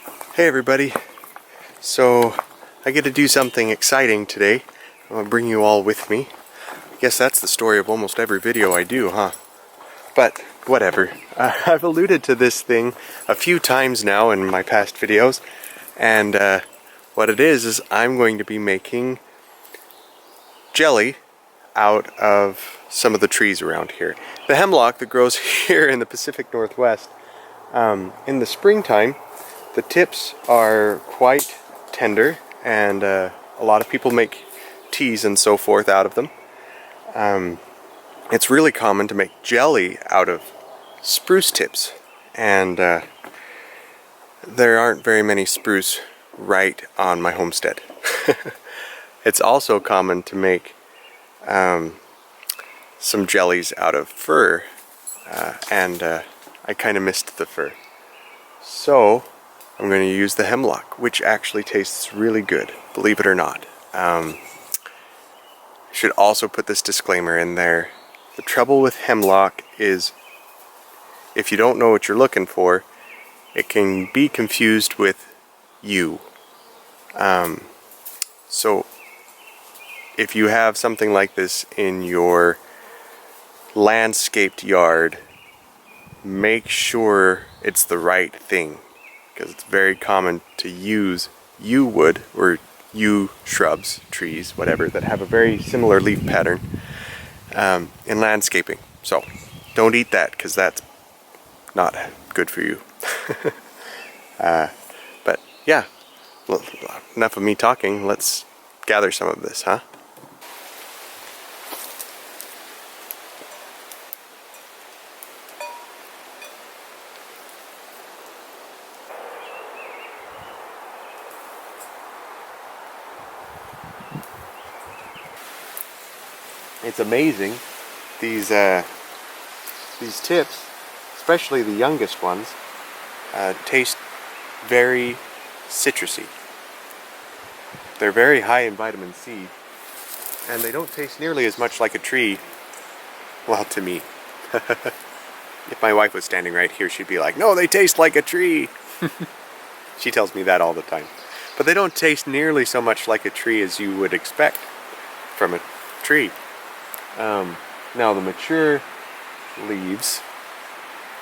Hey everybody, so I get to do something exciting today. I'm going to bring you all with me. I guess that's the story of almost every video I do, huh? But whatever. I've alluded to this thing a few times now in my past videos, and what it is I'm going to be making jelly out of some of the trees around here. The hemlock that grows here in the Pacific Northwest, in the springtime, the tips are quite tender, and a lot of people make teas and so forth out of them. It's really common to make jelly out of spruce tips, and there aren't very many spruce right on my homestead. It's also common to make some jellies out of fir, and I kind of missed the fir. So I'm going to use the hemlock, which actually tastes really good, believe it or not. Should also put this disclaimer in there. The trouble with hemlock is if you don't know what you're looking for, it can be confused with yew. So if you have something like this in your landscaped yard, make sure it's the right thing, because it's very common to use yew wood or yew shrubs, trees, whatever, that have a very similar leaf pattern in landscaping. So don't eat that, because that's not good for you. But yeah, well, enough of me talking. Let's gather some of this, huh? It's amazing, these tips, especially the youngest ones, taste very citrusy. They're very high in vitamin C, and they don't taste nearly as much like a tree, well, to me. If my wife was standing right here, she'd be like, "No, they taste like a tree." She tells me that all the time. But they don't taste nearly so much like a tree as you would expect from a tree. Now the mature leaves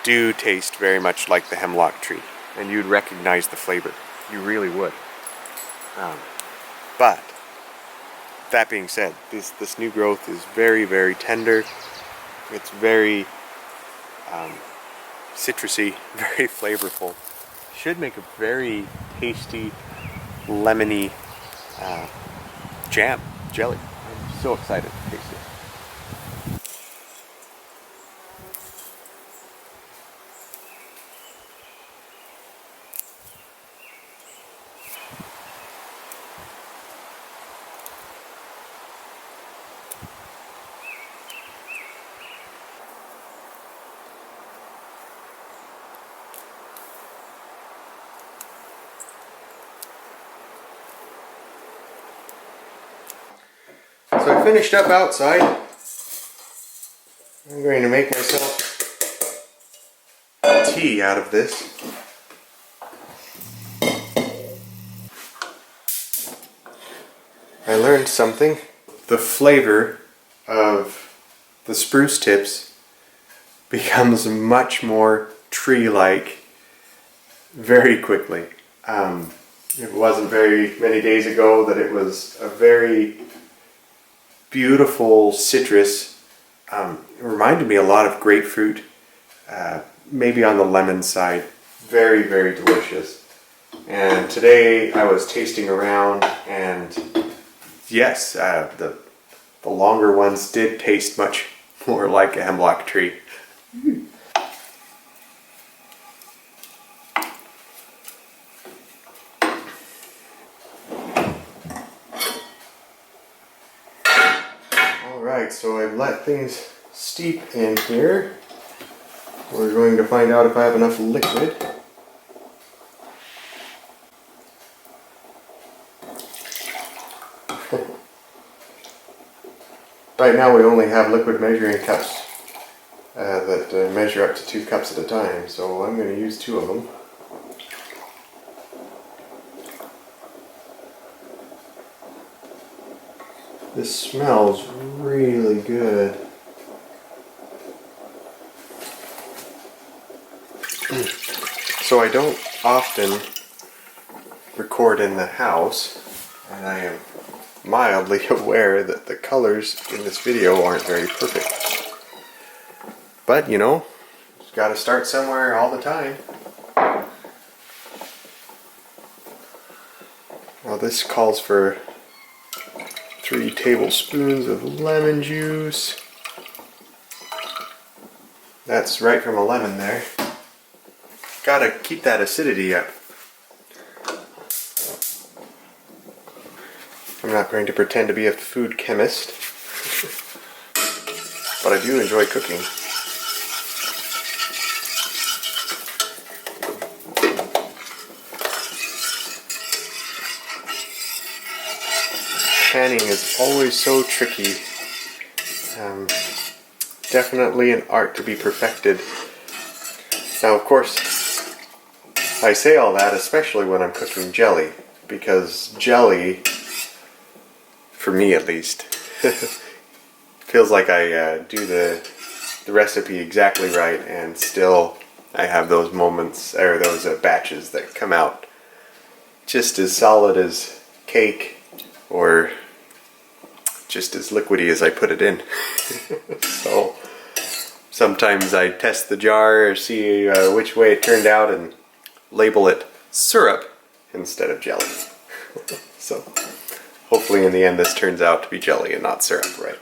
do taste very much like the hemlock tree, and you'd recognize the flavor. You really would. But that being said, this new growth is very, very tender. It's very citrusy, very flavorful. Should make a very tasty, lemony jelly. I'm so excited to taste it. So I finished up outside. I'm going to make myself tea out of this. I learned something. The flavor of the spruce tips becomes much more tree-like very quickly. It wasn't very many days ago that it was a very beautiful citrus. It reminded me a lot of grapefruit, maybe on the lemon side. Very, very delicious. And today I was tasting around, and yes, the longer ones did taste much more like a hemlock tree. Alright, so I've let things steep in here. We're going to find out if I have enough liquid. Right now we only have liquid measuring cups that measure up to 2 cups at a time, so I'm going to use 2 of them. This smells really good. So I don't often record in the house, and I am mildly aware that the colors in this video aren't very perfect. But you know, you've got to start somewhere all the time. Now this calls for 3 tablespoons of lemon juice. That's right from a lemon there. Gotta keep that acidity up. I'm not going to pretend to be a food chemist, but I do enjoy cooking. Canning is always so tricky. Definitely an art to be perfected. Now, of course, I say all that especially when I'm cooking jelly, because jelly, for me at least, feels like I do the recipe exactly right, and still I have those moments, or those batches that come out just as solid as cake, or just as liquidy as I put it in. So sometimes I test the jar, see which way it turned out, and label it syrup instead of jelly. So hopefully in the end this turns out to be jelly and not syrup, right?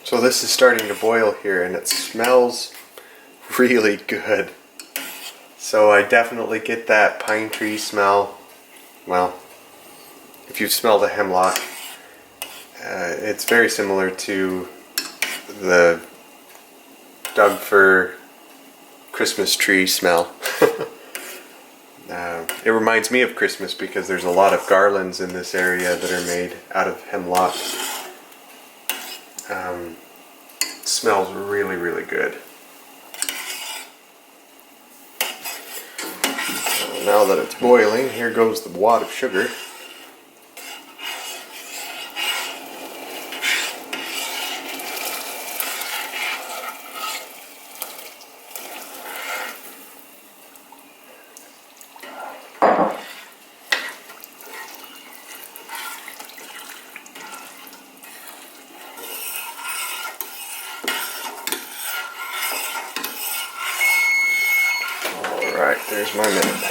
So this is starting to boil here, and it smells really good. So I definitely get that pine tree smell. Well, if you've smelled a hemlock, it's very similar to the Doug fir Christmas tree smell. It reminds me of Christmas because there's a lot of garlands in this area that are made out of hemlock. It smells really, really good. So now that it's boiling, here goes the wad of sugar. Alright, there's my minute.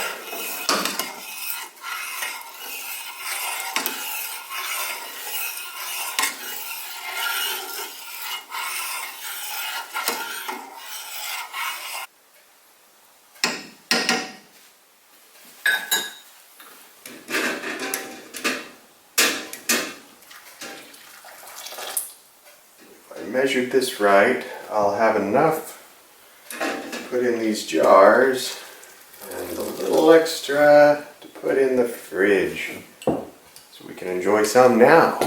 If I measured this right, I'll have enough to put in these jars and a little extra to put in the fridge, so we can enjoy some now.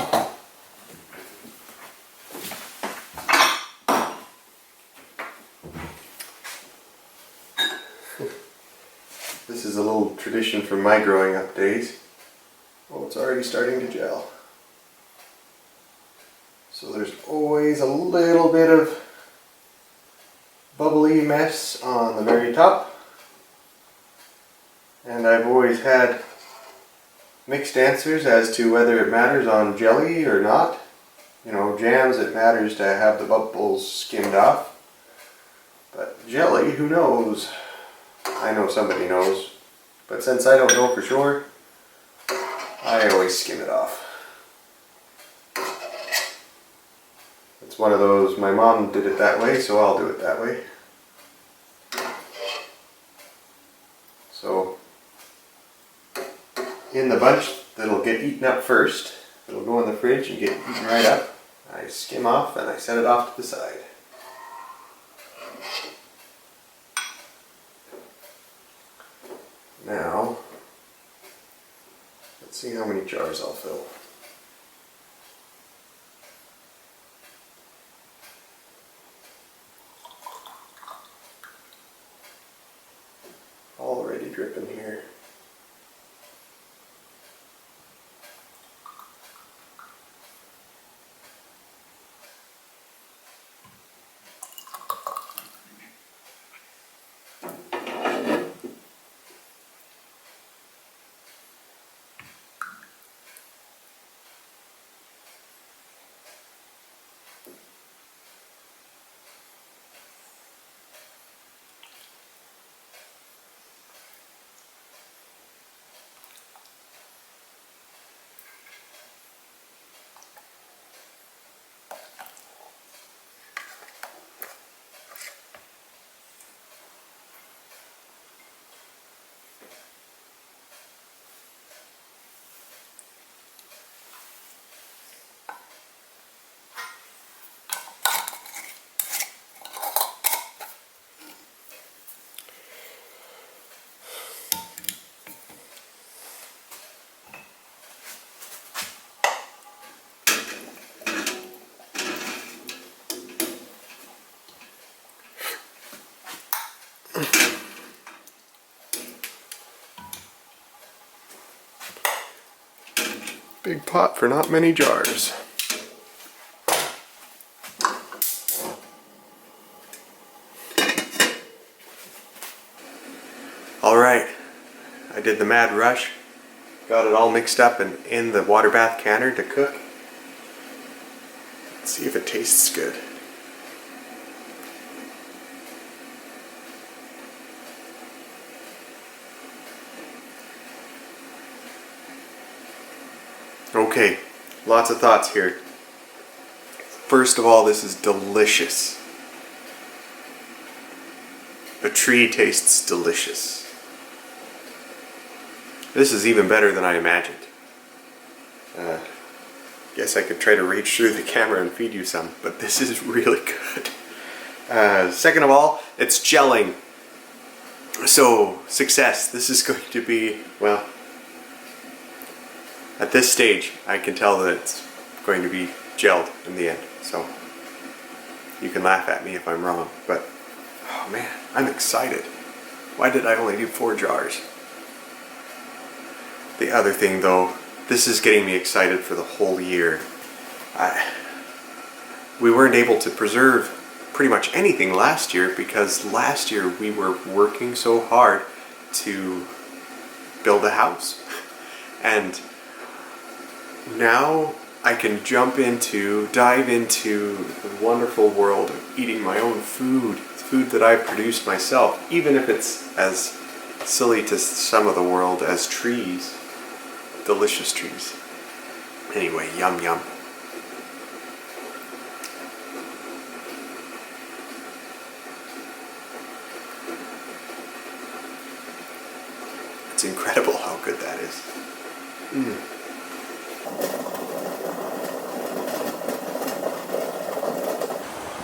This is a little tradition from my growing up days. Oh, it's already starting to gel. So there's always a little bit of bubbly mess on the very top. And I've always had mixed answers as to whether it matters on jelly or not. You know, jams, it matters to have the bubbles skimmed off. But jelly, who knows? I know somebody knows. But since I don't know for sure, I always skim it off. It's one of those, my mom did it that way, so I'll do it that way. So, in the bunch that'll get eaten up first, it'll go in the fridge and get eaten right up, I skim off and I set it off to the side. Now, let's see how many jars I'll fill. Already dripping here. Big pot for not many jars. Alright, I did the mad rush. Got it all mixed up and in the water bath canner to cook. Let's see if it tastes good. Okay, lots of thoughts here. First of all, this is delicious. A tree tastes delicious. This is even better than I imagined. Guess I could try to reach through the camera and feed you some, but this is really good. Second of all, it's gelling. So, success. This is going to be, well, at this stage, I can tell that it's going to be gelled in the end. So, you can laugh at me if I'm wrong, but, oh man, I'm excited. Why did I only do 4 jars? The other thing though, this is getting me excited for the whole year. We weren't able to preserve pretty much anything last year because last year we were working so hard to build a house. And now I can dive into the wonderful world of eating my own food that I've produced myself, even if it's as silly to some of the world as trees. Delicious trees. Anyway, yum yum. It's incredible how good that is.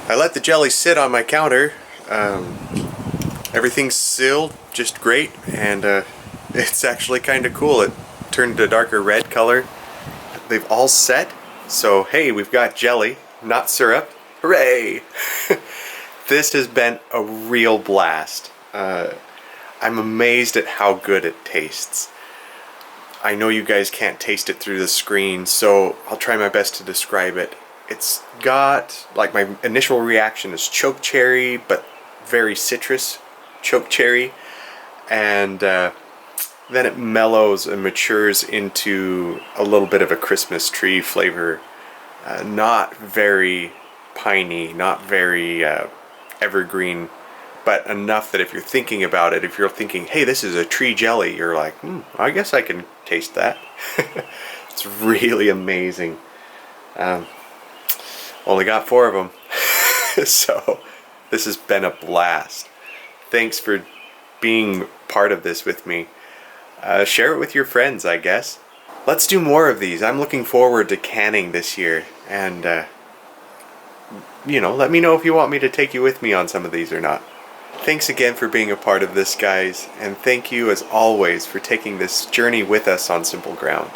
I let the jelly sit on my counter. Everything's sealed just great, and it's actually kind of cool. It turned a darker red color. They've all set, so hey, we've got jelly, not syrup. Hooray! This has been a real blast. I'm amazed at how good it tastes. I know you guys can't taste it through the screen, so I'll try my best to describe it. It's got, like, my initial reaction is choke cherry, but very citrus choke cherry, and then it mellows and matures into a little bit of a Christmas tree flavor. Not very piney, not very evergreen, but enough that if you're thinking about it, if you're thinking, hey, this is a tree jelly, you're like, I guess I can taste that. It's really amazing. Only got 4 of them. So this has been a blast. Thanks for being part of this with me. Share it with your friends, I guess. Let's do more of these. I'm looking forward to canning this year, and let me know if you want me to take you with me on some of these or not. Thanks again for being a part of this, guys, and thank you as always for taking this journey with us on Simple Ground.